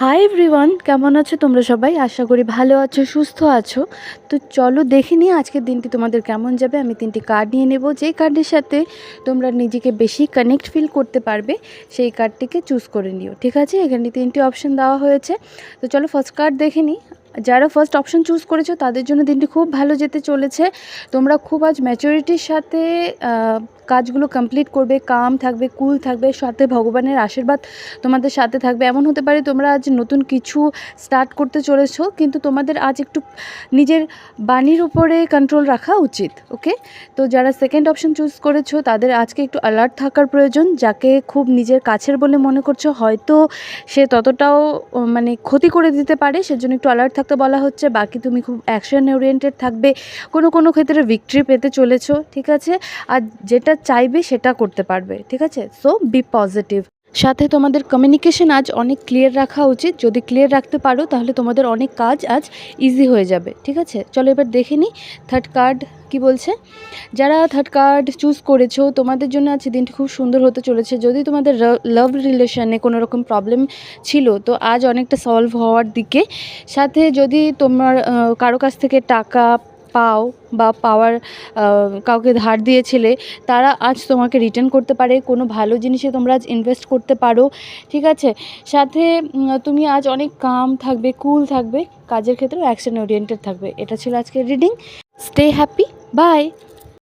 Hi everyone, কেমন আছো তোমরা সবাই? আশা করি ভালো আছো, সুস্থ আছো। তো চলো দেখে নিই আজকের দিনটি তোমাদের কেমন যাবে। আমি 3টি কার্ড নিয়ে নেব, যেই কার্ডের সাথে তোমরা নিজেকে বেশি কানেক্ট ফিল করতে পারবে সেই কার্ডটিকে চুজ করে নিও, ঠিক আছে? এখানে 3টি অপশন দেওয়া হয়েছে। তো চলো ফার্স্ট কার্ড দেখে নিই। যারা ফার্স্ট অপশন চুজ করেছো তাদের জন্য দিনটি খুব ভালো যেতে চলেছে। তোমরা খুব আজ ম্যাচুরিটির সাথে কাজগুলো কমপ্লিট করবে, কাম থাকবে, কুল থাকবে, সাথে ভগবানের আশীর্বাদ তোমাদের সাথে থাকবে। এমন হতে পারে তোমরা আজ নতুন কিছু স্টার্ট করতে চলেছো, কিন্তু তোমাদের আজ একটু নিজের বাণীর উপরে কন্ট্রোল রাখা উচিত। ওকে, তো যারা সেকেন্ড অপশন চুজ করেছো তাদের আজকে একটু অ্যালার্ট থাকার প্রয়োজন। যাকে খুব নিজের কাছের বলে মনে করছো, হয়তো সে ততটাও মানে ক্ষতি করে দিতে পারে, সেজন্য একটু অ্যালার্ট থাকতে বলা হচ্ছে। বাকি তুমি খুব অ্যাকশন ওরিয়েন্টেড থাকবে, কোনো ক্ষেত্রে ভিক্টরি পেতে চলেছো, ঠিক আছে? আর যেটা চাইবে সেটা করতে পারবে, ঠিক আছে? So be positive. সাথে তোমাদের কমিউনিকেশন আজ অনেক ক্লিয়ার রাখা উচিত। যদি ক্লিয়ার রাখতে পারো তাহলে তোমাদের অনেক কাজ আজ ইজি হয়ে যাবে, ঠিক আছে? চলো এবার দেখে নিই থার্ড কার্ড কি বলছে। যারা থার্ড কার্ড চুজ করেছো তোমাদের জন্য আজ দিনটি খুব সুন্দর হতে চলেছে। যদি তোমাদের লাভ রিলেশনে কোনো রকম প্রবলেম ছিল তো আজ অনেকটা সলভ হওয়ার দিকে। সাথে যদি তোমার কারো কাছ থেকে টাকা পাও বা পাওয়ার কাউকে ধার দিয়েছিলে, তারা আজ তোমাকে রিটার্ন করতে পারে। কোনো ভালো জিনিসে তোমরা আজ ইনভেস্ট করতে পারো, ঠিক আছে? সাথে তুমি আজ অনেক কাম থাকবে, কুল থাকবে, কাজের ক্ষেত্রেও অ্যাকশন ওরিয়েন্টেড থাকবে। এটা ছিল আজকের রিডিং। Stay happy, by.